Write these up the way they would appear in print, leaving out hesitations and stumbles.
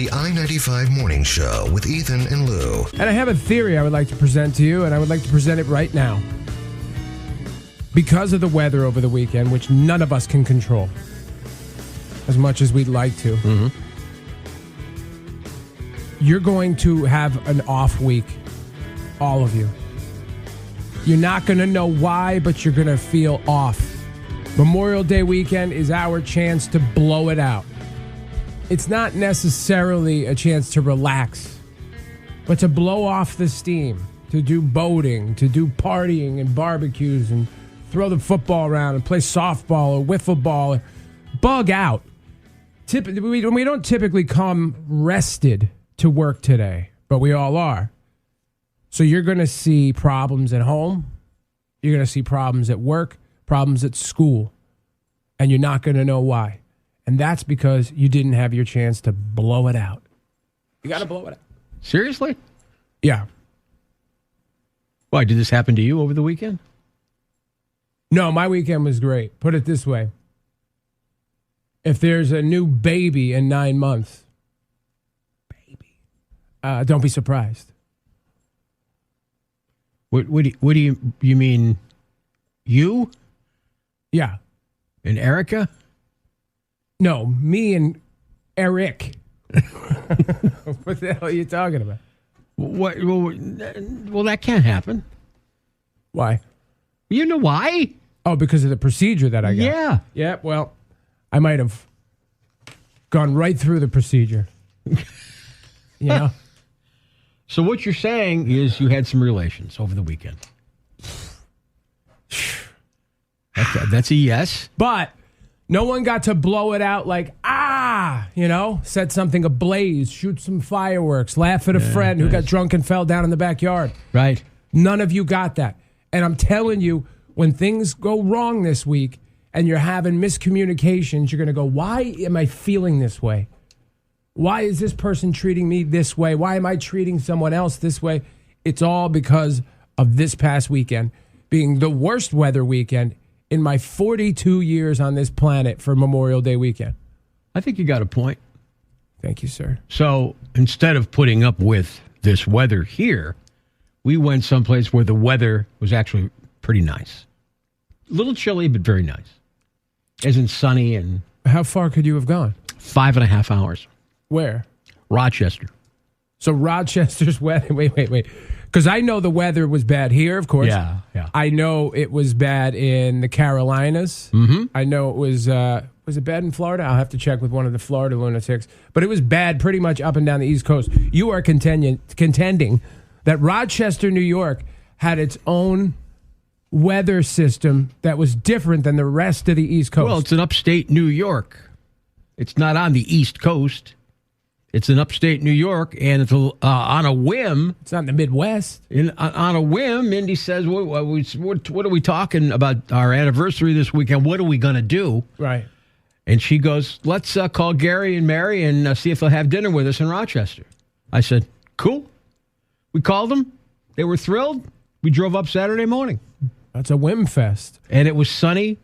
The I-95 Morning Show with Ethan and Lou. And I have a theory I would like to present to you, and I would like to present it right now. Because of the weather over the weekend, which none of us can control, as much as we'd like to, you're going to have an off week, all of you. You're not going to know why, but you're going to feel off. Memorial Day weekend is our chance to blow it out. It's not necessarily a chance to relax, but to blow off the steam, to do boating, to do partying and barbecues and throw the football around and play softball or wiffle ball. Bug out. We don't typically come rested to work today, but we all are. So you're going to see problems at home. You're going to see problems at work, problems at school, and you're not going to know why. And that's because you didn't have your chance to blow it out. You got to blow it out. Seriously? Yeah. Why, did this happen to you over the weekend? No, my weekend was great. Put it this way. If there's a new baby in 9 months, don't be surprised. What do you mean? You? Yeah. And Erica? No, me and Eric. What the hell are you talking about? What? Well, that can't happen. Why? You know why? Oh, because of the procedure that I got. Yeah. Yeah, well, I might have gone right through the procedure. You know? So what you're saying is you had some relations over the weekend. That's a yes. But no one got to blow it out like, set something ablaze, shoot some fireworks, laugh at a friend who got drunk and fell down in the backyard. Right. None of you got that. And I'm telling you, when things go wrong this week and you're having miscommunications, you're going to go, why am I feeling this way? Why is this person treating me this way? Why am I treating someone else this way? It's all because of this past weekend being the worst weather weekend in my 42 years on this planet for Memorial Day weekend. I think you got a point. Thank you, sir. So instead of putting up with this weather here, we went someplace where the weather was actually pretty nice. A little chilly, but very nice. Isn't sunny and... How far could you have gone? 5.5 hours. Where? Rochester. So Rochester's weather... Wait. Because I know the weather was bad here, of course. Yeah. I know it was bad in the Carolinas. Mm-hmm. I know it was it bad in Florida? I'll have to check with one of the Florida lunatics. But it was bad pretty much up and down the East Coast. You are contending that Rochester, New York, had its own weather system that was different than the rest of the East Coast. Well, it's in upstate New York. It's not on the East Coast. It's in upstate New York, and it's on a whim. It's not in the Midwest. On a whim, Mindy says, what are we talking about our anniversary this weekend? What are we going to do? Right. And she goes, let's call Gary and Mary and see if they'll have dinner with us in Rochester. I said, cool. We called them. They were thrilled. We drove up Saturday morning. That's a whim fest. And it was sunny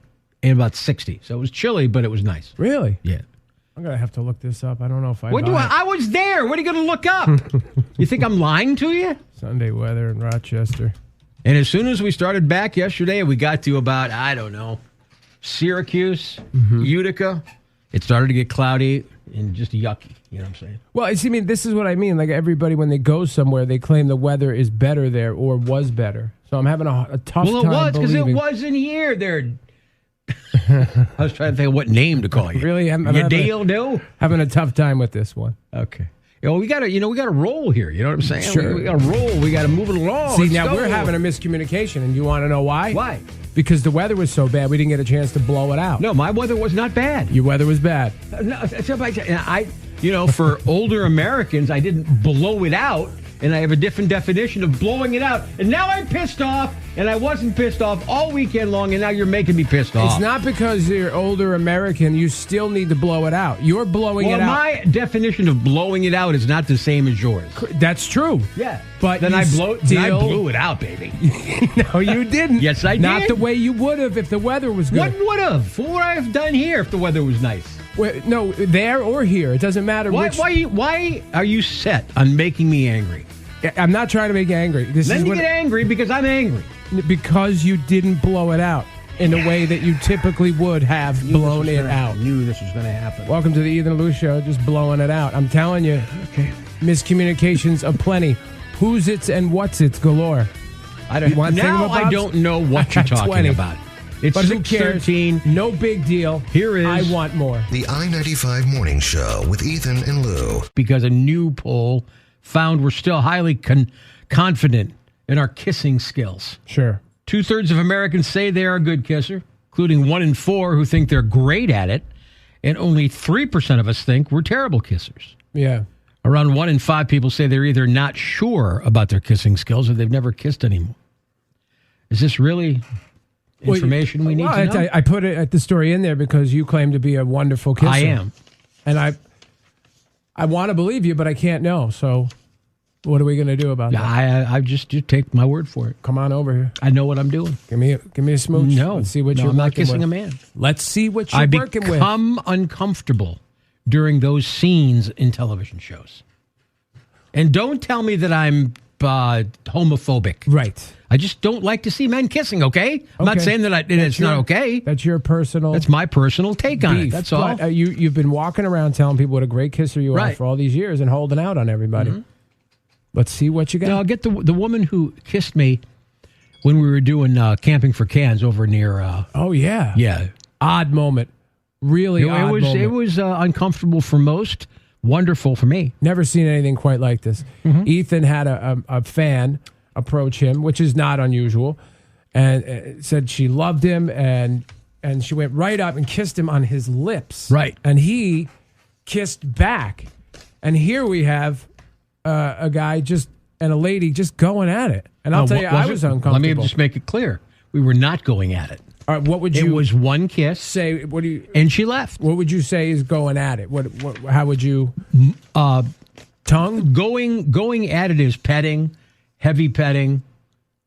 and about 60. So it was chilly, but it was nice. Really? Yeah. I'm going to have to look this up. I don't know if I I was there. What are you going to look up? You think I'm lying to you? Sunday weather in Rochester. And as soon as we started back yesterday, we got to about, I don't know, Syracuse, Utica. It started to get cloudy and just yucky. You know what I'm saying? Well, this is what I mean. Like everybody, when they go somewhere, they claim the weather is better there or was better. So I'm having a tough time. Well, it was because it wasn't here. There. I was trying to think of what name to call you. Really? Having a tough time with this one. Okay. We got to roll here. You know what I'm saying? Sure. We got to roll. We got to move it along. See, now we're having a miscommunication, and you want to know why? Why? Because the weather was so bad, we didn't get a chance to blow it out. No, my weather was not bad. Your weather was bad. No, for older Americans, I didn't blow it out. And I have a different definition of blowing it out. And now I'm pissed off, and I wasn't pissed off all weekend long, and now you're making me pissed off. It's not because you're older American. You still need to blow it out. You're blowing it out. My definition of blowing it out is not the same as yours. That's true. Yeah. But then I blew it out, baby. No, you didn't. Yes, I did. Not the way you would have if the weather was good. What would have? What would I have done here if the weather was nice? No, there or here. It doesn't matter which. Why are you set on making me angry? I'm not trying to make you angry. Then you get angry because I'm angry. Because you didn't blow it out in the way that you typically would have blown it out. I knew this was going to happen. Welcome to the Ethan and Lou Show, just blowing it out. I'm telling you, miscommunications aplenty. Who's it's and what's it's galore. I don't know what you're talking 20. about. It's But who cares? 6:13. No big deal. Here is... I want more. The I-95 Morning Show with Ethan and Lou. Because a new poll found we're still highly confident in our kissing skills. Sure. 2/3 of Americans say they are a good kisser, including 1 in 4 who think they're great at it, and only 3% of us think we're terrible kissers. Yeah. Around 1 in 5 people say they're either not sure about their kissing skills or they've never kissed anymore. Is this really information we need to know? I put it at the story in there because you claim to be a wonderful kisser. I am. And I want to believe you, but I can't know. So what are we going to do about that? You take my word for it. Come on over here. I know what I'm doing. Give me a smooch. No. Let's see what you're I'm not working kissing with. a man. Let's see what you're working with. I become uncomfortable during those scenes in television shows. And don't tell me that I'm homophobic. Right. I just don't like to see men kissing, okay? I'm not saying that it's not okay. That's your personal... That's my personal take on it. That's all. But, you've been walking around telling people what a great kisser you are for all these years and holding out on everybody. Mm-hmm. Let's see what you got. Now, I'll get the woman who kissed me when we were doing Camping for Cans over near... oh, yeah. Yeah. Odd moment. Really odd moment. It was uncomfortable for most, wonderful for me. Never seen anything quite like this. Mm-hmm. Ethan had a fan approach him, which is not unusual, and said she loved him, and she went right up and kissed him on his lips. Right. And he kissed back. And here we have a guy and a lady just going at it. And I'll tell you, I was uncomfortable. Let me just make it clear. We were not going at it. All right, what would you... It was one kiss. Say, what do you... And she left. What would you say is going at it? How would you... tongue? Going at it is petting, heavy petting,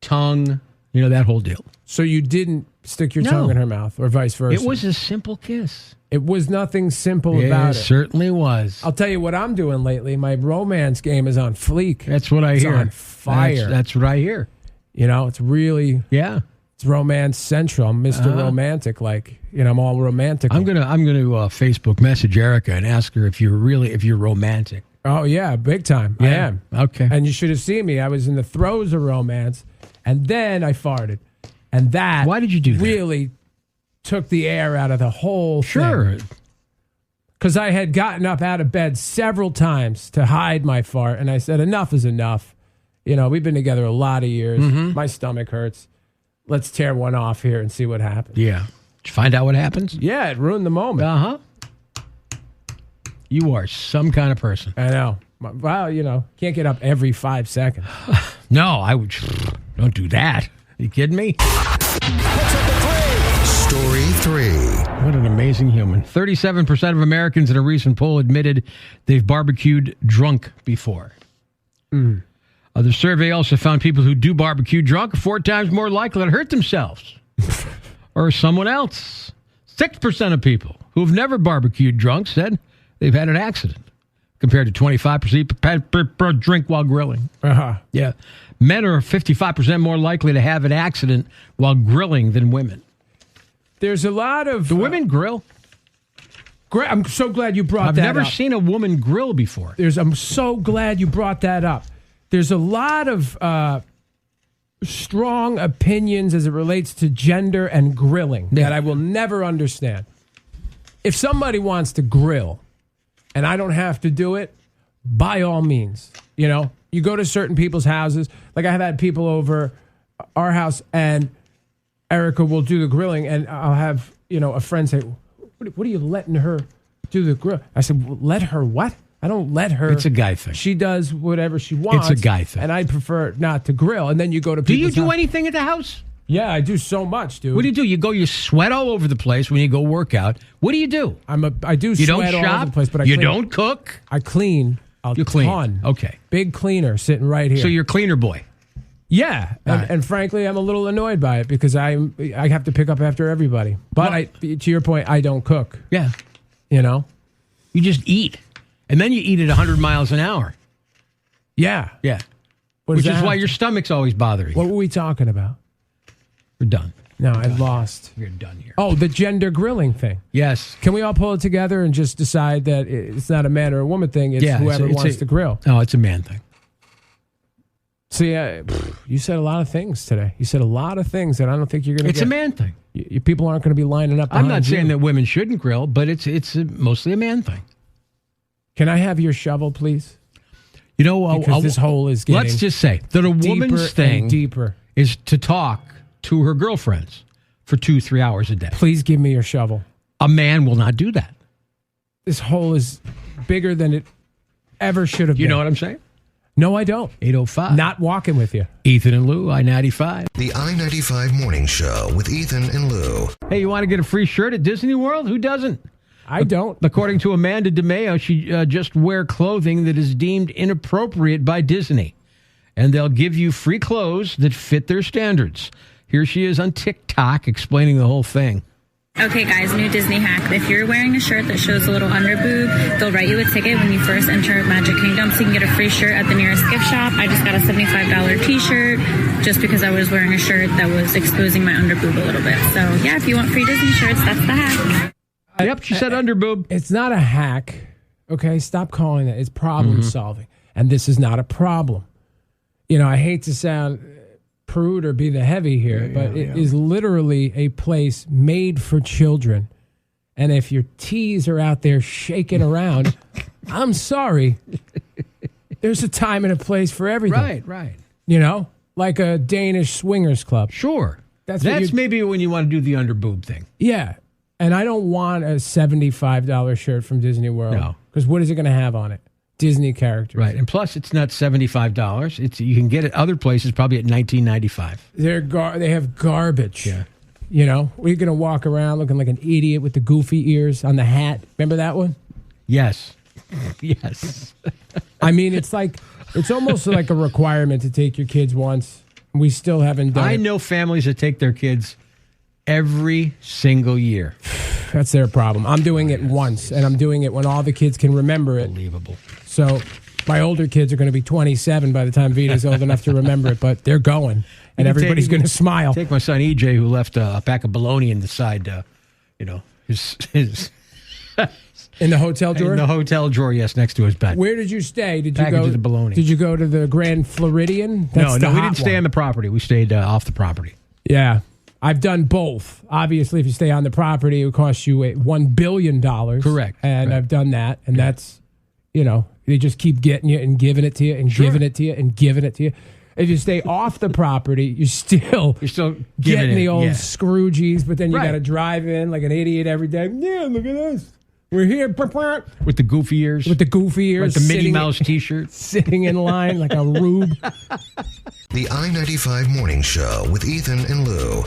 tongue, that whole deal. So you didn't stick your tongue in her mouth or vice versa? It was a simple kiss. It was nothing simple about it. It certainly was. I'll tell you what I'm doing lately. My romance game is on fleek. That's what I hear. It's on fire. That's what I hear. It's really... Yeah. It's romance central. I'm Mr. Romantic. I'm all romantic. I'm gonna Facebook message Erica and ask her if you're romantic. Oh yeah, big time. Yeah. I am. Okay. And you should have seen me. I was in the throes of romance, and then I farted, and that. Why did you do that? Really took the air out of the whole thing. Sure. Because I had gotten up out of bed several times to hide my fart, and I said, "Enough is enough." We've been together a lot of years. Mm-hmm. My stomach hurts. Let's tear one off here and see what happens. Yeah. Did you find out what happens? Yeah, it ruined the moment. Uh-huh. You are some kind of person. I know. Well, can't get up every 5 seconds. No, don't do that. Are you kidding me? Story 3. What an amazing human. 37% of Americans in a recent poll admitted they've barbecued drunk before. Mm. The survey also found people who do barbecue drunk are 4 times more likely to hurt themselves or someone else. 6% of people who have never barbecued drunk said they've had an accident, compared to 25% per drink while grilling. Uh-huh. Yeah. Men are 55% more likely to have an accident while grilling than women. There's a lot of... Do women grill? I'm so glad you brought that up. I've never seen a woman grill before. I'm so glad you brought that up. There's a lot of strong opinions as it relates to gender and grilling that I will never understand. If somebody wants to grill and I don't have to do it, by all means. You go to certain people's houses. Like I have had people over our house and Erica will do the grilling and I'll have, a friend say, what are you letting her do the grill? I said, well, let her what? I don't let her. It's a guy thing. She does whatever she wants. It's a guy thing. And I prefer not to grill. And then you go to people's Do you do anything at the house? Yeah, I do so much, dude. What do? You sweat all over the place when you go work out. What do you do? I do you sweat don't all shop, over the place, but I you clean. don't cook. I clean You clean. ton. Okay. Big cleaner sitting right here. So you're a cleaner boy. Yeah. Right. And frankly, I'm a little annoyed by it because I have to pick up after everybody. But to your point, I don't cook. Yeah. You know? You just eat. And then you eat at 100 miles an hour. Yeah. Yeah. Which is why your stomach's always bothering you. What were we talking about? We're done. No, I lost. We're done here. Oh, the gender grilling thing. Yes. Can we all pull it together and just decide that it's not a man or a woman thing? It's whoever wants to grill. No, it's a man thing. See, you said a lot of things today. You said a lot of things that I don't think you're going to get. It's a man thing. People aren't going to be lining up behind I'm not saying you. that women shouldn't grill, but it's mostly a man thing. Can I have your shovel, please? You know, because this hole is getting let's just say that a woman's thing deeper is to talk to her girlfriends for 2-3 hours a day. Please give me your shovel. A man will not do that. This hole is bigger than it ever should have been. You know what I'm saying? No, I don't. 8:05. Not walking with you. Ethan and Lou, I-95. The I-95 Morning Show with Ethan and Lou. Hey, you want to get a free shirt at Disney World? Who doesn't? I don't. According to Amanda DeMeo, she just wear clothing that is deemed inappropriate by Disney. And they'll give you free clothes that fit their standards. Here she is on TikTok explaining the whole thing. Okay, guys, new Disney hack. If you're wearing a shirt that shows a little under boob, they'll write you a ticket when you first enter Magic Kingdom, so you can get a free shirt at the nearest gift shop. I just got a $75 t-shirt just because I was wearing a shirt that was exposing my under boob a little bit. So, yeah, if you want free Disney shirts, that's the hack. Yep, she said under boob. It's not a hack. Okay, stop calling it. It's problem solving. And this is not a problem. You know, I hate to sound prude or be the heavy here, but it is literally a place made for children. And if your T's are out there shaking around, I'm sorry. There's a time and a place for everything. Right. You know, like a Danish swingers club. Sure. That's maybe when you want to do the under boob thing. Yeah. And I don't want a $75 shirt from Disney World. No. Because what is it going to have on it? Disney characters. Right. And plus, it's not $75. You can get it other places probably at $19.95. They have garbage. Yeah. You know, we're going to walk around looking like an idiot with the goofy ears on the hat. Remember that one? Yes. Yes. I mean, it's almost like a requirement to take your kids once. We still haven't done it. I know families that take their kids every single year. That's their problem. I'm doing it once, and I'm doing it when all the kids can remember it. Unbelievable. So my older kids are going to be 27 by the time Vita's old enough to remember it, but they're going, and everybody's going to smile. Take my son EJ, who left a pack of bologna in the side, his in the hotel drawer? In the hotel drawer, yes, next to his bed. Where did you stay? Package of the bologna. Did you go to the Grand Floridian? No, we didn't stay on the property. We stayed off the property. Yeah. I've done both. Obviously, if you stay on the property, it would cost you $1 billion. Correct. And right. I've done that. And that's, they just keep getting you and giving it to you and giving it to you and giving it to you. If you stay off the property, you're still getting the old Scroogies, but then you got to drive in like an idiot every day. Yeah, look at us. We're here. With the goofy ears. With the goofy ears. Like the Mickey Mouse t-shirt. Sitting in line like a rube. The I-95 Morning Show with Ethan and Lou.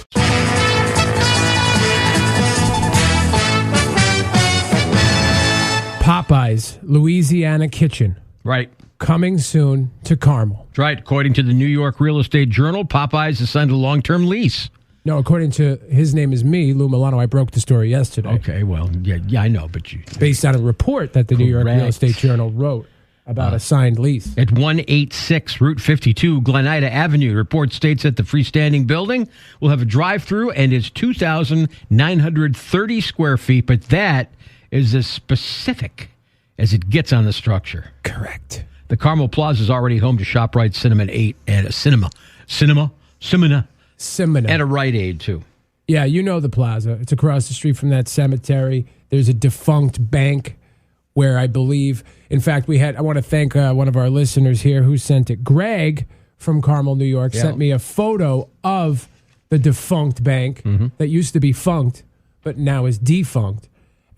Popeyes, Louisiana Kitchen. Right. Coming soon to Carmel. That's right. According to the New York Real Estate Journal, Popeyes has signed a long-term lease. No, according to his name is me, Lou Milano. I broke the story yesterday. Okay, well, yeah, I know, but based on a report that the New York Real Estate Journal wrote about a signed lease. At 186 Route 52, Glenida Avenue, the report states that the freestanding building will have a drive-through and is 2,930 square feet, but that is as specific as it gets on the structure. Correct. The Carmel Plaza is already home to ShopRite, Cinema 8, and a Cinema, and a Rite Aid, too. Yeah, you know the plaza. It's across the street from that cemetery. There's a defunct bank where I believe, in fact, I want to thank one of our listeners here who sent it. Greg from Carmel, New York, sent me a photo of the defunct bank that used to be funked, but now is defunct.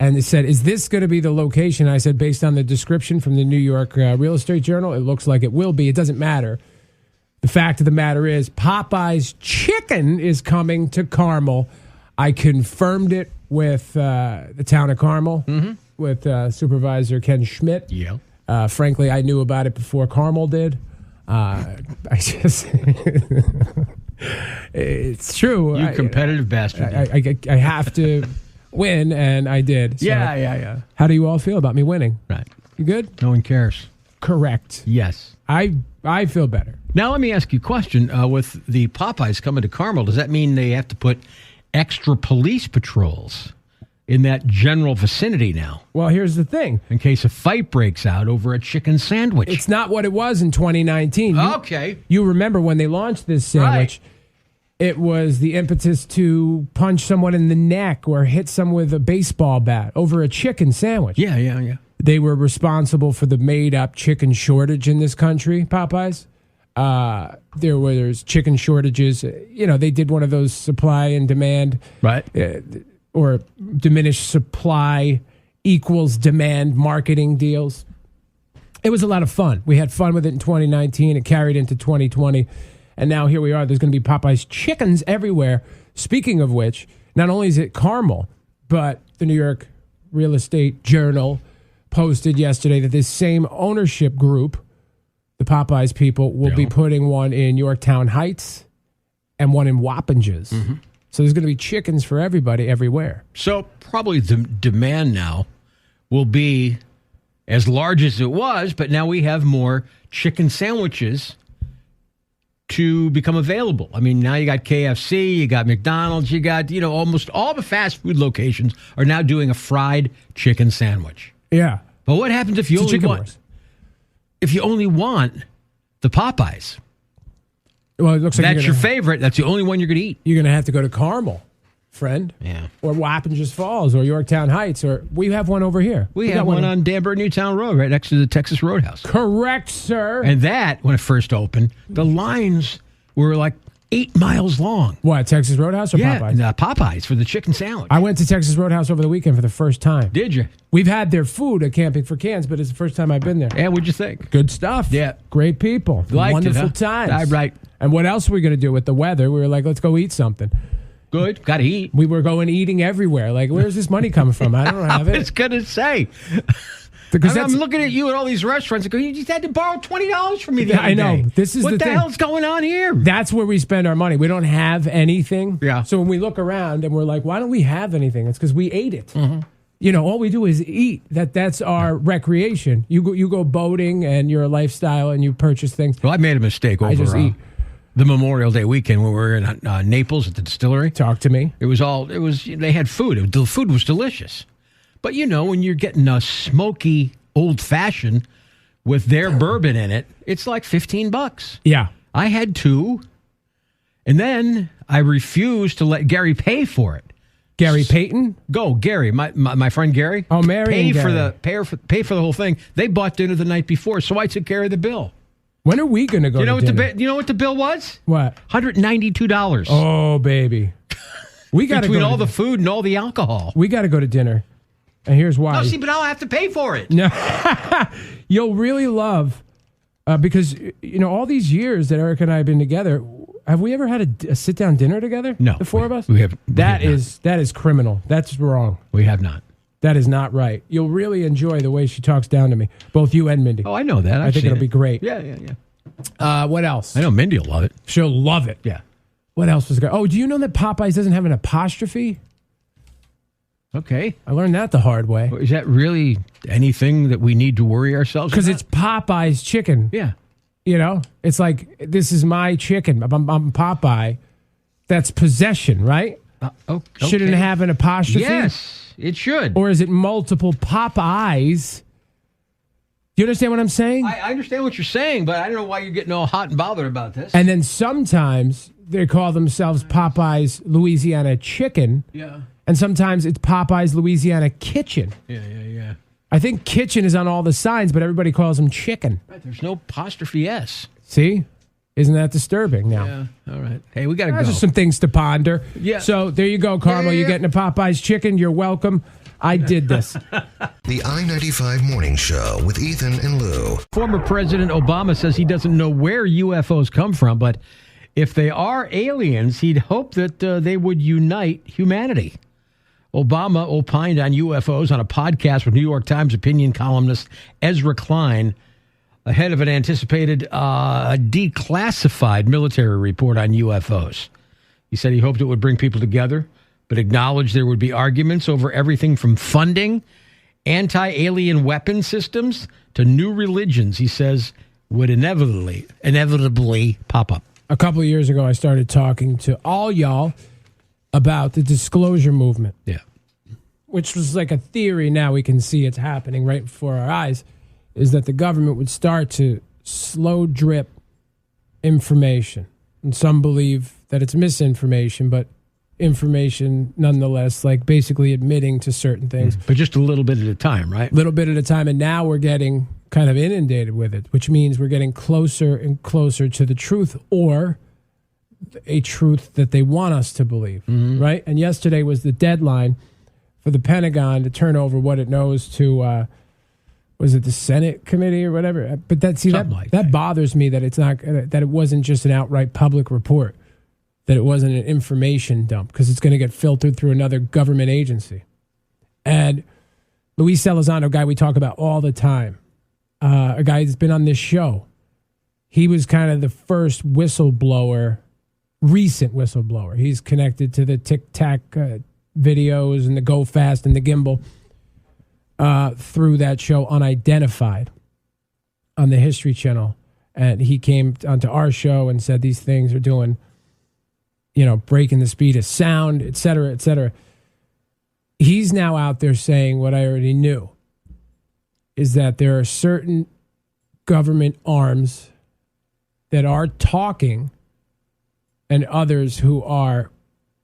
And it said, is this going to be the location? I said, based on the description from the New York Real Estate Journal, it looks like it will be. It doesn't matter. The fact of the matter is, Popeyes Chicken is coming to Carmel. I confirmed it with the town of Carmel, with Supervisor Ken Schmidt. Yeah. Frankly, I knew about it before Carmel did. It's true. You competitive bastard. I have to win, and I did. So Yeah. how do you all feel about me winning? Right. You good? No one cares. Correct. Yes. I feel better. Now let me ask you a question. With the Popeyes coming to Carmel, does that mean they have to put extra police patrols in that general vicinity now, Well, here's the thing. in case a fight breaks out over a chicken sandwich? It's not what it was in 2019. Okay. You remember when they launched this sandwich, it was the impetus to punch someone in the neck or hit someone with a baseball bat over a chicken sandwich. Yeah. They were responsible for the made-up chicken shortage in this country, Popeyes. There's chicken shortages. They did one of those supply and demand. Right. Or diminished supply equals demand marketing deals. It was a lot of fun. We had fun with it in 2019. It carried into 2020. And now here we are. There's going to be Popeyes chickens everywhere. Speaking of which, not only is it Carmel, but the New York Real Estate Journal posted yesterday that this same ownership group, the Popeyes people, will be putting one in Yorktown Heights and one in Wappingers. Mm-hmm. So there's going to be chickens for everybody everywhere. So probably the demand now will be as large as it was, but now we have more chicken sandwiches to become available. I mean, now you got KFC, you got McDonald's, you got, almost all the fast food locations are now doing a fried chicken sandwich. Yeah. But what happens if you only want the Popeyes? Well, it looks like that's your favorite. That's the only one you're going to eat. You're going to have to go to Carmel, friend. Yeah. Or Wappingers Falls or Yorktown Heights. Or we have one over here. We have one on Danbury Newtown Road right next to the Texas Roadhouse. Correct, sir. And that, when it first opened, the lines were like 8 miles long. What, Texas Roadhouse or Popeyes? Yeah, Popeyes for the chicken sandwich. I went to Texas Roadhouse over the weekend for the first time. Did you? We've had their food at Camping for Cans, but it's the first time I've been there. Yeah, what'd you think? Good stuff. Yeah. Great people. Liked Wonderful it, huh? times. Right. And what else were we going to do with the weather? We were like, let's go eat something. Good. Got to eat. We were going eating everywhere. Like, where's this money coming from? I don't have it. I was going to say. Because I'm looking at you at all these restaurants and go, you just had to borrow $20 from me the other I know. day. This is what the thing. hell's going on here? That's where we spend our money. We don't have anything. Yeah. So when we look around and we're like, why don't we have anything? It's because we ate it. Mm-hmm. All we do is eat. That's our recreation. You go boating and you're a lifestyle and you purchase things. Well, I made a mistake over I just eat. The Memorial Day weekend when we were in Naples at the distillery. Talk to me. They had food. The food was delicious. But, when you're getting a smoky old fashioned with their bourbon in it, it's like $15. Yeah. I had 2, and then I refused to let Gary pay for it. Gary Payton? Go, Gary, my friend Gary. Oh, Mary. Pay for the whole thing. They bought dinner the night before, so I took care of the bill. When are we going to go to dinner? You know what the bill was? What? $192. Oh, baby. We got to between all the food and all the alcohol. We got to go to dinner. And here's why. No, see, but I'll have to pay for it. No. You'll really love, because, all these years that Eric and I have been together, have we ever had a sit-down dinner together? No. The four of us? We have. That is criminal. That's wrong. We have not. That is not right. You'll really enjoy the way she talks down to me, both you and Mindy. Oh, I know that. I think it'll be great. Yeah. What else? I know Mindy will love it. She'll love it. Yeah. What else was good? Oh, do you know that Popeyes doesn't have an apostrophe? Okay. I learned that the hard way. Is that really anything that we need to worry ourselves about? Because it's Popeye's chicken. Yeah. It's like, this is my chicken. I'm Popeye. That's possession, right? Okay. Shouldn't it have an apostrophe? Yes, it should. Or is it multiple Popeyes? Do you understand what I'm saying? I understand what you're saying, but I don't know why you're getting all hot and bothered about this. And then sometimes they call themselves Popeyes Louisiana Chicken. Yeah. And sometimes it's Popeyes Louisiana Kitchen. Yeah. I think kitchen is on all the signs, but everybody calls them chicken. Right, there's no apostrophe S. See? Isn't that disturbing now? Yeah, all right. Hey, we got to go. Those are some things to ponder. Yeah. So there you go, Carmel. Yeah. You're getting a Popeyes chicken. You're welcome. I did this. The I-95 Morning Show with Ethan and Lou. Former President Obama says he doesn't know where UFOs come from, but if they are aliens, he'd hope that they would unite humanity. Obama opined on UFOs on a podcast with New York Times opinion columnist Ezra Klein ahead of an anticipated declassified military report on UFOs. He said he hoped it would bring people together, but acknowledged there would be arguments over everything from funding, anti-alien weapon systems, to new religions, he says, would inevitably pop up. A couple of years ago, I started talking to all y'all about the disclosure movement. Yeah. Which was like a theory. Now we can see it's happening right before our eyes, is that the government would start to slow drip information. And some believe that it's misinformation, but information nonetheless, like basically admitting to certain things. But just a little bit at a time, right? Little bit at a time. And now we're getting kind of inundated with it, which means we're getting closer and closer to the truth, or a truth that they want us to believe, right? And yesterday was the deadline for the Pentagon to turn over what it knows to, was it the Senate committee or whatever? But that bothers me that it's not, that it wasn't just an outright public report, that it wasn't an information dump, because it's going to get filtered through another government agency. And Luis Elizondo, a guy we talk about all the time, a guy that's been on this show, he was kind of the first whistleblower, recent whistleblower. He's connected to the Tic Tac videos and the Go Fast and the Gimbal through that show Unidentified on the History Channel. And he came onto our show and said these things are doing, breaking the speed of sound, et cetera, et cetera. He's now out there saying what I already knew, is that there are certain government arms that are talking and others who are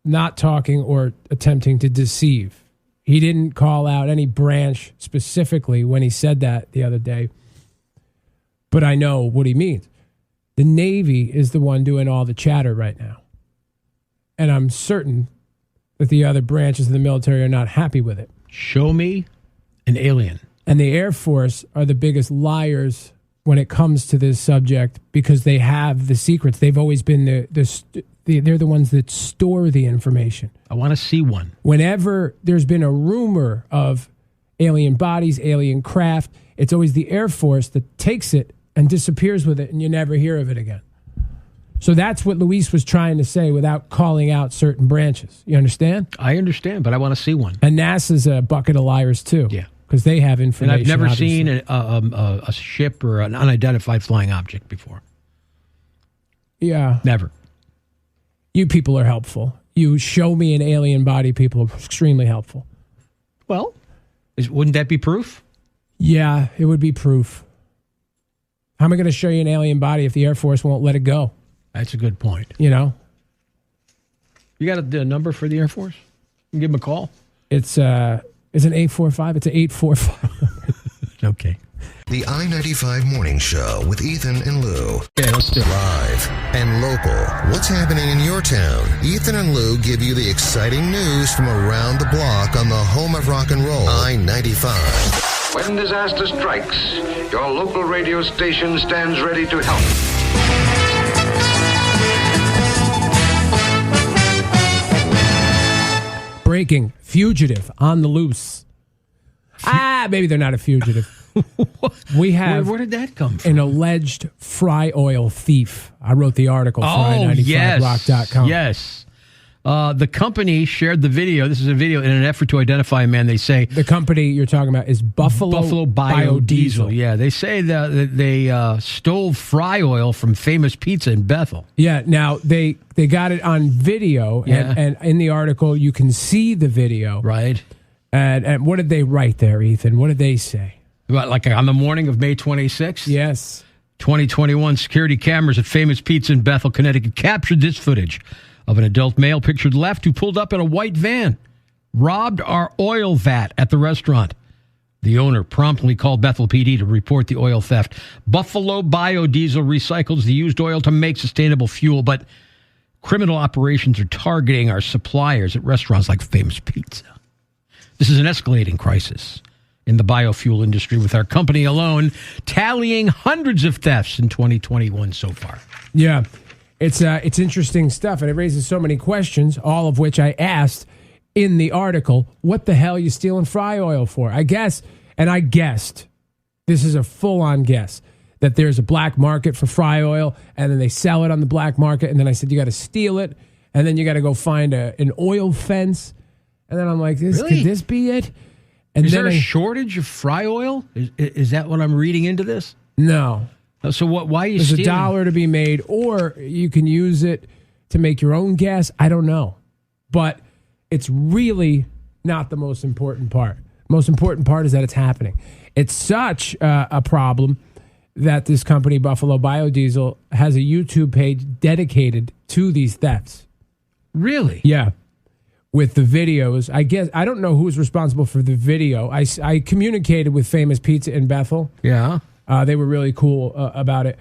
not talking or attempting to deceive. He didn't call out any branch specifically when he said that the other day, but I know what he means. The Navy is the one doing all the chatter right now. And I'm certain that the other branches of the military are not happy with it. Show me an alien. And the Air Force are the biggest liars when it comes to this subject, because they have the secrets. They've always been they're the ones that store the information. I want to see one. Whenever there's been a rumor of alien bodies, alien craft, it's always the Air Force that takes it and disappears with it, and you never hear of it again. So that's what Luis was trying to say without calling out certain branches. You understand? I understand, but I want to see one. And NASA's a bucket of liars, too. Yeah. Because they have information. And I've never obviously seen a ship or an unidentified flying object before. Yeah. Never. You people are helpful. You show me an alien body, people are extremely helpful. Well, wouldn't that be proof? Yeah, it would be proof. How am I going to show you an alien body if the Air Force won't let it go? That's a good point. You know? You got a number for the Air Force? You can give them a call. It's an 845. It's an 845. Okay. The I-95 Morning Show with Ethan and Lou. Okay, let's do it. Live and local. What's happening in your town? Ethan and Lou give you the exciting news from around the block on the home of rock and roll, I-95. When disaster strikes, your local radio station stands ready to help. Breaking. Fugitive on the loose. Maybe they're not a fugitive. We have Where did that come from? an alleged fry oil thief. I wrote the article for i95rock.com. Yes. The company shared the video. This is a video in an effort to identify a man. They say The company you're talking about is Buffalo Biodiesel. Yeah, they say that they stole fry oil from Famous Pizza in Bethel. Yeah, now they got it on video, Yeah. and in the article you can see the video. Right. And what did they write there, Ethan? What did they say? Like on the morning of May 26th? Yes. 2021, security cameras at Famous Pizza in Bethel, Connecticut captured this footage of an adult male pictured left who pulled up in a white van, robbed our oil vat at the restaurant. The owner promptly called Bethel PD to report the oil theft. Buffalo Biodiesel recycles the used oil to make sustainable fuel, but criminal operations are targeting our suppliers at restaurants like Famous Pizza. This is an escalating crisis in the biofuel industry, with our company alone tallying hundreds of thefts in 2021 so far. Yeah. It's interesting stuff, and it raises so many questions, all of which I asked in the article. What the hell are you stealing fry oil for? I guessed, this is a full-on guess, that there's a black market for fry oil, and then they sell it on the black market, and then I said, you got to steal it, and then you got to go find an oil fence, and then I'm like, could this be it? And is then there a shortage of fry oil? Is that what I'm reading into this? No. So what? Why are you There's stealing? $1 to be made, or you can use it to make your own gas. I don't know. But it's really not the most important part. Most important part is that it's happening. It's such a problem that this company, Buffalo Biodiesel, has a YouTube page dedicated to these thefts. Really? Yeah. With the videos. I guess I don't know who's responsible for the video. I communicated with Famous Pizza in Bethel. Yeah. They were really cool about it.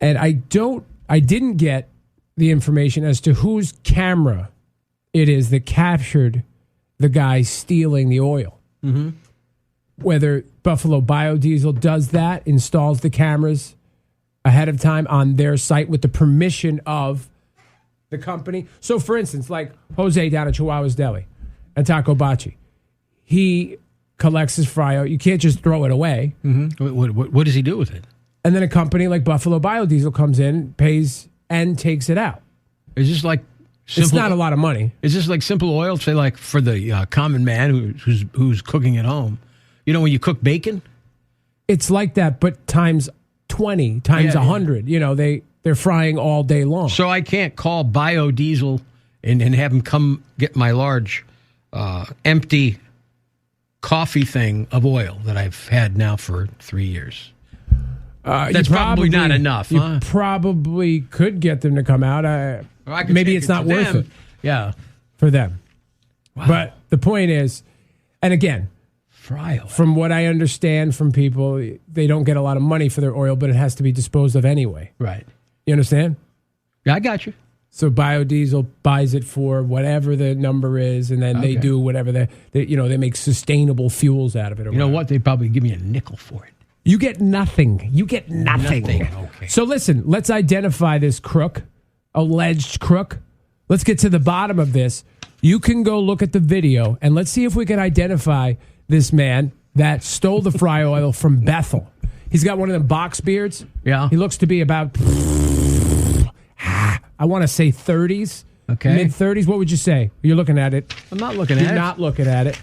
And I didn't get the information as to whose camera it is that captured the guy stealing the oil. Mm-hmm. Whether Buffalo Biodiesel does that, installs the cameras ahead of time on their site with the permission of the company. So, for instance, like Jose down at Chihuahua's Deli and Taco Bachi, he collects his fry oil. You can't just throw it away. Mm-hmm. What does he do with it? And then a company like Buffalo Biodiesel comes in, pays, and takes it out. Is this like simple? It's not a lot of money. Is this like simple oil, say, like for the common man who's cooking at home? You know, when you cook bacon? It's like that, but times 20, times 100. You know, they're frying all day long. So I can't call biodiesel and have them come get my large empty coffee thing of oil that I've had now for 3 years. That's probably not enough. You probably could get them to come out. Maybe it's not worth it. Yeah. For them. Wow. But the point is, and again, fry oil. From what I understand from people, they don't get a lot of money for their oil, but it has to be disposed of anyway. Right. You understand? Yeah, I got you. So biodiesel buys it for whatever the number is, and then they do whatever they make sustainable fuels out of it. You know what? They probably give me a nickel for it. You get nothing. You get nothing. Okay. So listen, let's identify this crook, alleged crook. Let's get to the bottom of this. You can go look at the video, and let's see if we can identify this man that stole the fry oil from Bethel. He's got one of them box beards. Yeah. He looks to be about, I want to say 30s. Okay. Mid-30s. What would you say? You're looking at it. I'm not looking at it. You're not looking at it.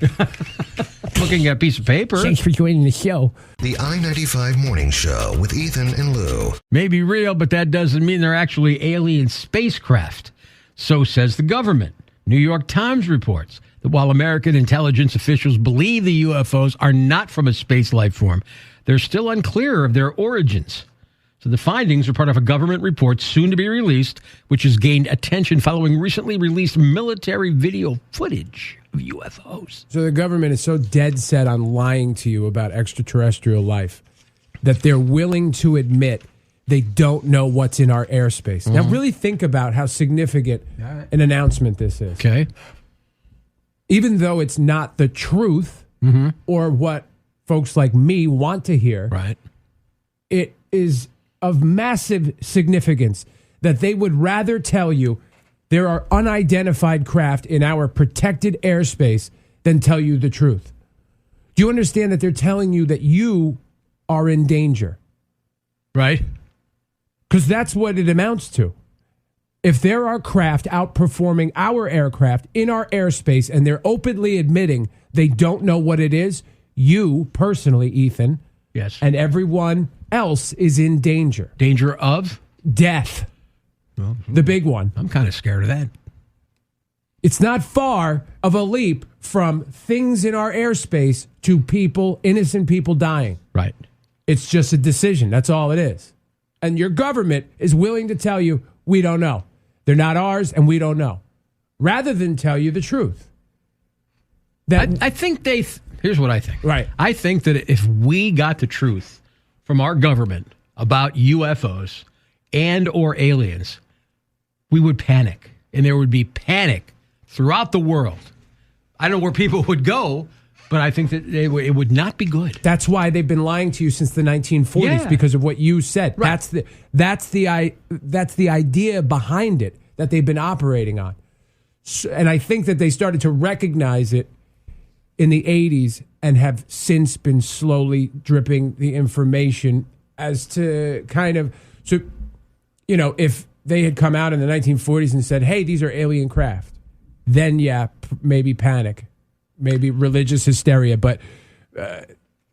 Looking at a piece of paper. Thanks for joining the show. The I-95 Morning Show with Ethan and Lou. May be real, but that doesn't mean they're actually alien spacecraft. So says the government. New York Times reports that while American intelligence officials believe the UFOs are not from a space life form, they're still unclear of their origins. So the findings are part of a government report soon to be released, which has gained attention following recently released military video footage of UFOs. So the government is so dead set on lying to you about extraterrestrial life that they're willing to admit they don't know what's in our airspace. Now really think about how significant an announcement this is. Okay. Even though it's not the truth or what folks like me want to hear, Right. it is of massive significance that they would rather tell you there are unidentified craft in our protected airspace than tell you the truth. Do you understand that they're telling you that you are in danger? Right. Because that's what it amounts to. If there are craft outperforming our aircraft in our airspace and they're openly admitting they don't know what it is, you personally, Ethan, Yes. and everyone else is in danger. Danger of? Death. Well, The big one. I'm kind of scared of that. It's not far of a leap from things in our airspace to people, innocent people dying. Right. It's just a decision. That's all it is. And your government is willing to tell you, we don't know. They're not ours, and we don't know. Rather than tell you the truth. I think here's what I think. Right. I think that if we got the truth from our government about UFOs and or aliens, we would panic. And there would be panic throughout the world. I don't know where people would go, but I think that it would not be good. That's why they've been lying to you since the 1940s, because of what you said. Right. That's the idea behind it that they've been operating on. So, and I think that they started to recognize it in the 80s and have since been slowly dripping the information as to kind of, so, you know, if they had come out in the 1940s and said, hey, these are alien craft, then, maybe panic, maybe religious hysteria. But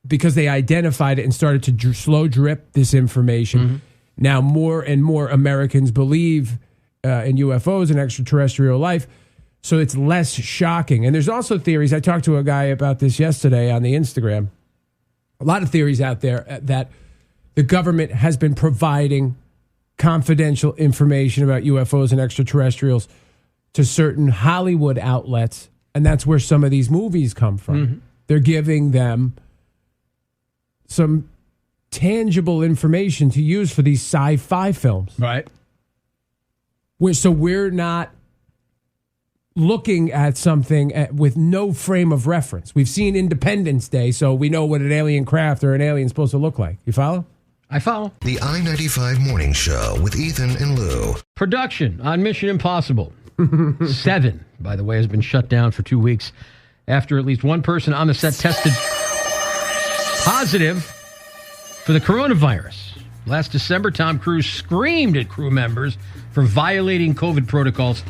because they identified it and started to slow drip this information, now more and more Americans believe in UFOs and extraterrestrial life. So it's less shocking. And there's also theories. I talked to a guy about this yesterday on the Instagram. A lot of theories out there that the government has been providing confidential information about UFOs and extraterrestrials to certain Hollywood outlets. And that's where some of these movies come from. They're giving them some tangible information to use for these sci-fi films. Right. So we're not looking at something with no frame of reference. We've seen Independence Day, so we know what an alien craft or an alien is supposed to look like. You follow? I follow. The I-95 Morning Show with Ethan and Lou. Production on Mission Impossible 7, by the way, has been shut down for 2 weeks after at least one person on the set tested positive for the coronavirus. Last December, Tom Cruise screamed at crew members for violating COVID protocols.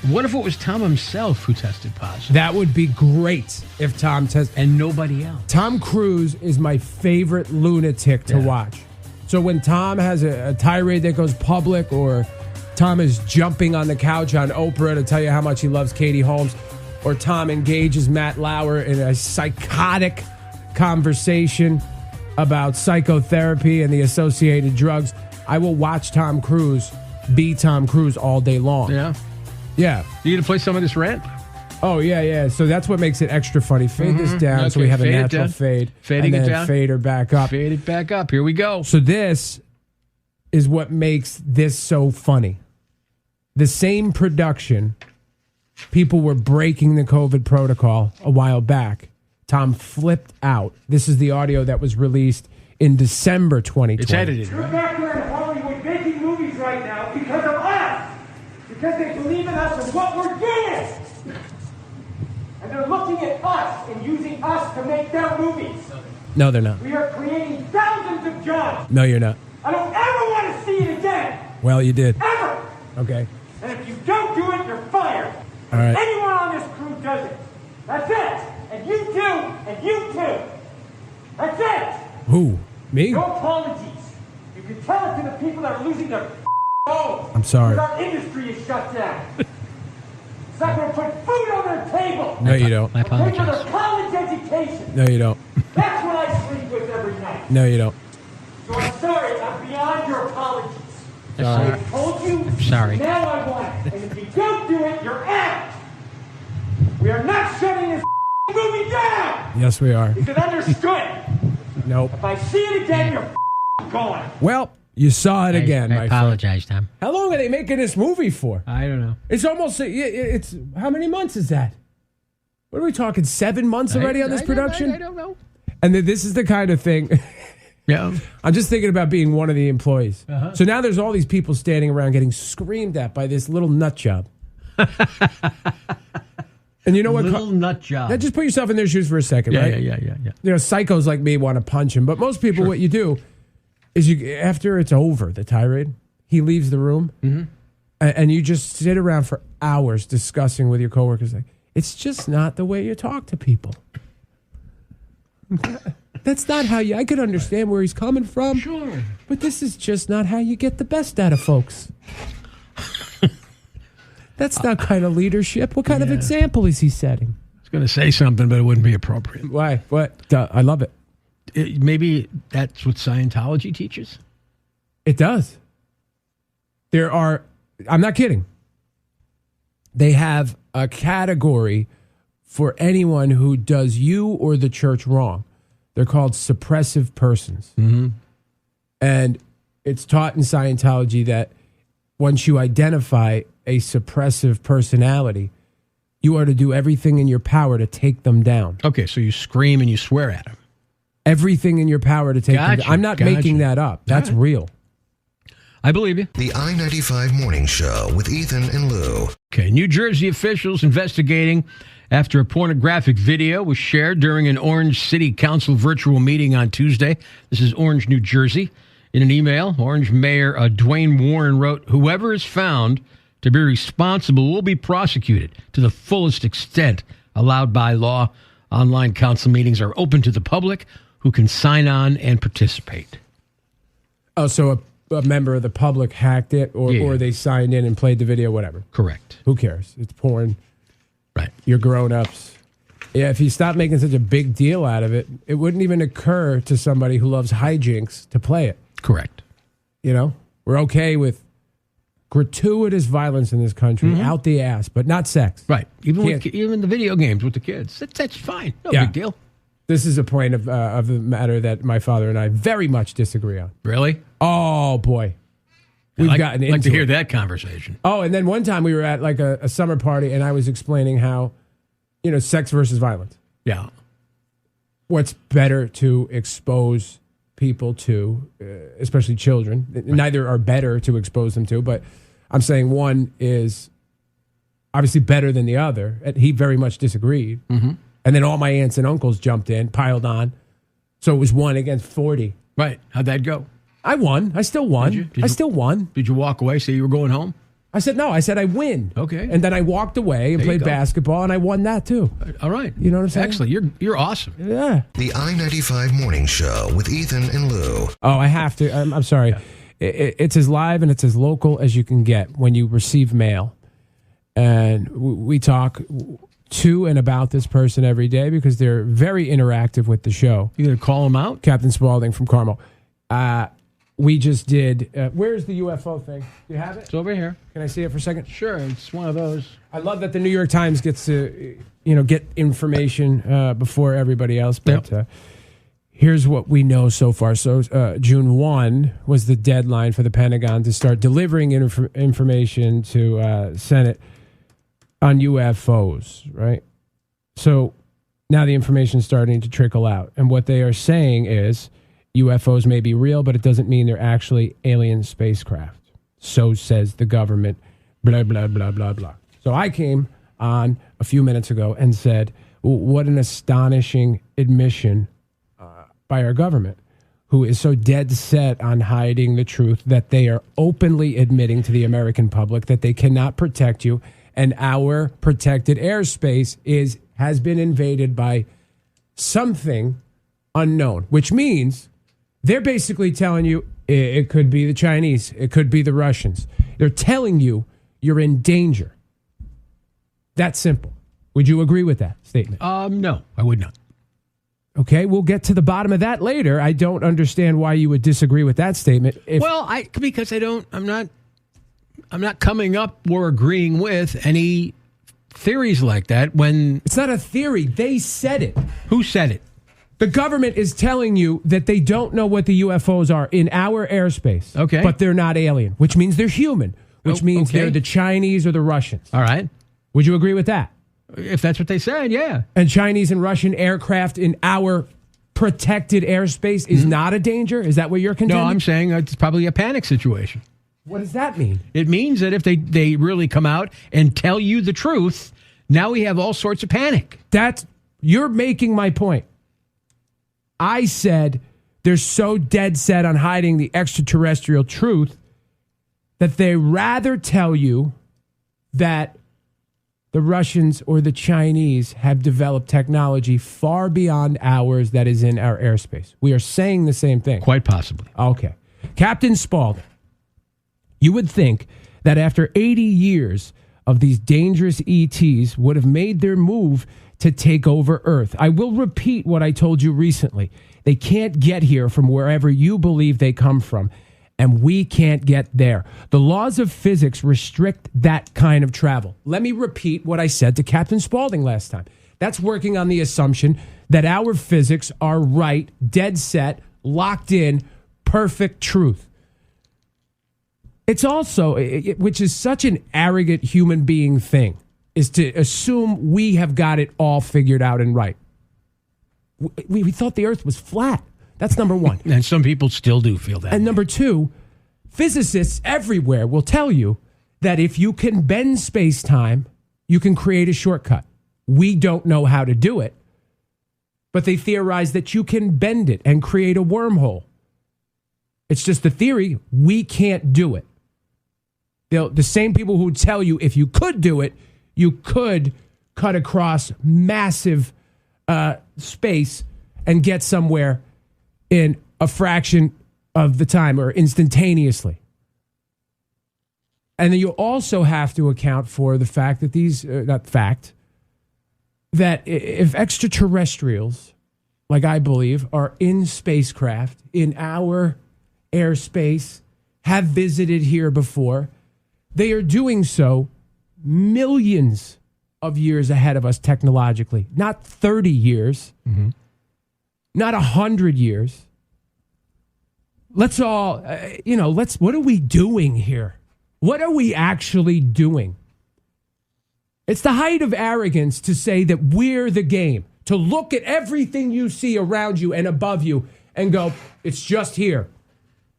What if it was Tom himself who tested positive? That would be great if Tom tested. And nobody else. Tom Cruise is my favorite lunatic to watch. So when Tom has a tirade that goes public, or Tom is jumping on the couch on Oprah to tell you how much he loves Katie Holmes, or Tom engages Matt Lauer in a psychotic conversation about psychotherapy and the associated drugs, I will watch Tom Cruise be Tom Cruise all day long. Yeah. Yeah. You going to play some of this rant? Oh, yeah. So that's what makes it extra funny. Fade this down so we have a natural fade. Fading and then it down. Fade her back up. Fade it back up. Here we go. So this is what makes this so funny. The same production, people were breaking the COVID protocol a while back. Tom flipped out. This is the audio that was released in December 2020. It's edited, You're back there in Hollywood making movies right now because of us. Because they believe in us and what we're doing. And they're looking at us and using us to make their movies. No, they're not. We are creating thousands of jobs. No, you're not. I don't ever want to see it again. Well, you did. Ever. Okay. And if you don't do it, you're fired. All right. Anyone on this crew does it. That's it. And you too. And you too. That's it. Who? Me? No apologies. You can tell it to the people that are losing their homes. I'm sorry. Our industry is shut down. It's not going to put food on their table. No, you don't. I Pay for apologize. their college education. No, you don't. That's what I sleep with every night. No, you don't. So I'm sorry. I'm beyond your apologies. Sorry. I told you. I'm sorry. Now I want it. And if you don't do it, you're out. We are not shutting this movie down. Yes, we are. Is it understood? Nope. If I see it again, you're gone. Well, you saw it again, I my friend. apologize, Tom. How long are they making this movie for? I don't know. It's almost, it's, how many months is that? What are we talking, 7 months already on this production? I don't know. And then this is the kind of thing, Yeah. I'm just thinking about being one of the employees. So now there's all these people standing around getting screamed at by this little nut job. And you know what? Little nut job. Now just put yourself in their shoes for a second, right? Yeah. You know, psychos like me want to punch him, but most people, what you do is you, after it's over, the tirade, he leaves the room, and you just sit around for hours discussing with your coworkers, like, it's just not the way you talk to people. That's not how you, I could understand where he's coming from. Sure. But this is just not how you get the best out of folks. That's not kind of leadership. What kind of example is he setting? I was going to say something, but it wouldn't be appropriate. Why? What? I love it. Maybe that's what Scientology teaches? It does. There are, I'm not kidding. They have a category for anyone who does you or the church wrong. They're called suppressive persons. And it's taught in Scientology that once you identify a suppressive personality, you are to do everything in your power to take them down. Okay, so you scream and you swear at them. Everything in your power to take them down. I'm not making that up. That's real. I believe you. The I-95 Morning Show with Ethan and Lou. Okay, New Jersey officials investigating after a pornographic video was shared during an Orange City Council virtual meeting on Tuesday. This is Orange, New Jersey. In an email, Orange Mayor Dwayne Warren wrote, "Whoever is found to be responsible will be prosecuted to the fullest extent allowed by law. Online council meetings are open to the public who can sign on and participate." Oh, so a member of the public hacked it or they signed in and played the video, whatever. Correct. Who cares? It's porn. Right. You're grown-ups. Yeah, if you stop making such a big deal out of it, it wouldn't even occur to somebody who loves hijinks to play it. Correct. You know? We're okay with gratuitous violence in this country, out the ass, but not sex. Right. Even the video games with the kids. That's fine. No big deal. This is a point of the matter that my father and I very much disagree on. Really? Oh, boy. We've gotten into I'd like to hear it. that conversation. Oh, and then one time we were at like a summer party, and I was explaining how, sex versus violence. Yeah. What's better to expose people to, especially children. Right. Neither are better to expose them to, but I'm saying one is obviously better than the other. And he very much disagreed. Mm-hmm. And then all my aunts and uncles jumped in, piled on. So it was 1 against 40. Right. How'd that go? I won. I still won. Did you? I still won. Did you walk away, say you were going home? I said no. I said I win. Okay. And then I walked away and played basketball, and I won that too. All right. You know what I'm saying? Excellent. You're awesome. Yeah. The I-95 Morning Show with Ethan and Lou. Oh, I have to. I'm sorry. Yeah. It's as live and it's as local as you can get when you receive mail. And we talk to and about this person every day because they're very interactive with the show. You going to call them out? Captain Spaulding from Carmel. We just did. Where's the UFO thing? Do you have it? It's over here. Can I see it for a second? Sure. It's one of those. I love that the New York Times gets to, get information before everybody else. But here's what we know so far. So June 1 was the deadline for the Pentagon to start delivering information to Senate on UFOs, right? So now the information is starting to trickle out. And what they are saying is UFOs may be real, but it doesn't mean they're actually alien spacecraft. So says the government, blah, blah, blah, blah, blah. So I came on a few minutes ago and said, what an astonishing admission by our government, who is so dead set on hiding the truth that they are openly admitting to the American public that they cannot protect you, and our protected airspace has been invaded by something unknown, which means they're basically telling you it could be the Chinese, it could be the Russians. They're telling you you're in danger. That's simple. Would you agree with that statement? No, I would not. Okay, we'll get to the bottom of that later. I don't understand why you would disagree with that statement. Because I'm not coming up or agreeing with any theories like that when... It's not a theory. They said it. Who said it? The government is telling you that they don't know what the UFOs are in our airspace. Okay. But they're not alien, which means they're human, which means they're the Chinese or the Russians. All right. Would you agree with that? If that's what they said, yeah. And Chinese and Russian aircraft in our protected airspace is not a danger? Is that what you're contending? No, I'm saying it's probably a panic situation. What does that mean? It means that if they really come out and tell you the truth, now we have all sorts of panic. You're making my point. I said they're so dead set on hiding the extraterrestrial truth that they rather tell you that the Russians or the Chinese have developed technology far beyond ours that is in our airspace. We are saying the same thing. Quite possibly. Okay. Captain Spaulding, you would think that after 80 years of these dangerous ETs would have made their move to take over Earth. I will repeat what I told you recently. They can't get here from wherever you believe they come from, and we can't get there. The laws of physics restrict that kind of travel. Let me repeat what I said to Captain Spaulding last time. That's working on the assumption that our physics are right, dead set, locked in, perfect truth. It's also, which is such an arrogant human being thing, is to assume we have got it all figured out and right. We thought the Earth was flat. That's number one. And some people still do feel that. And number two, physicists everywhere will tell you that if you can bend space-time, you can create a shortcut. We don't know how to do it, but they theorize that you can bend it and create a wormhole. It's just the theory. We can't do it. The same people who tell you if you could do it, you could cut across massive space and get somewhere in a fraction of the time or instantaneously. And then you also have to account for the fact that that if extraterrestrials, like I believe, are in spacecraft, in our airspace, have visited here before, they are doing so millions of years ahead of us technologically. Not 30 years, not 100 years. Let's all, what are we doing here? What are we actually doing? It's the height of arrogance to say that we're the game, to look at everything you see around you and above you and go, it's just here.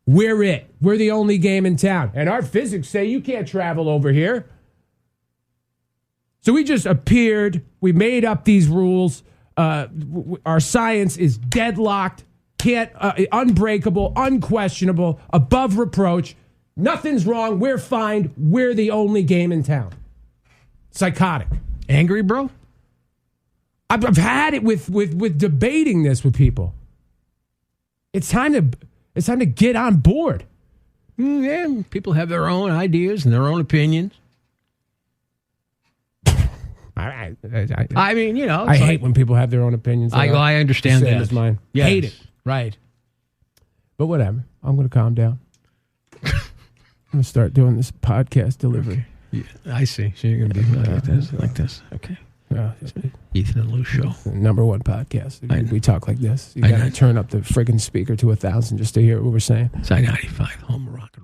We're it. We're the only game in town. And our physics say you can't travel over here. So we just appeared. We made up these rules. Our science is deadlocked, unbreakable, unquestionable, above reproach. Nothing's wrong. We're fine. We're the only game in town. Psychotic. Angry, bro? I've had it with debating this with people. It's time to get on board. Yeah, people have their own ideas and their own opinions. I hate when people have their own opinions. I understand that. Same as mine. Yes. Hate it. Right. But whatever. I'm going to calm down. I'm going to start doing this podcast delivery. Okay. Yeah, I see. So you're going to be like this. Okay. Ethan and Lou show. The number one podcast. We talk like this. You got to turn up the friggin' speaker to 1,000 just to hear what we're saying. It's I-95, home of rock.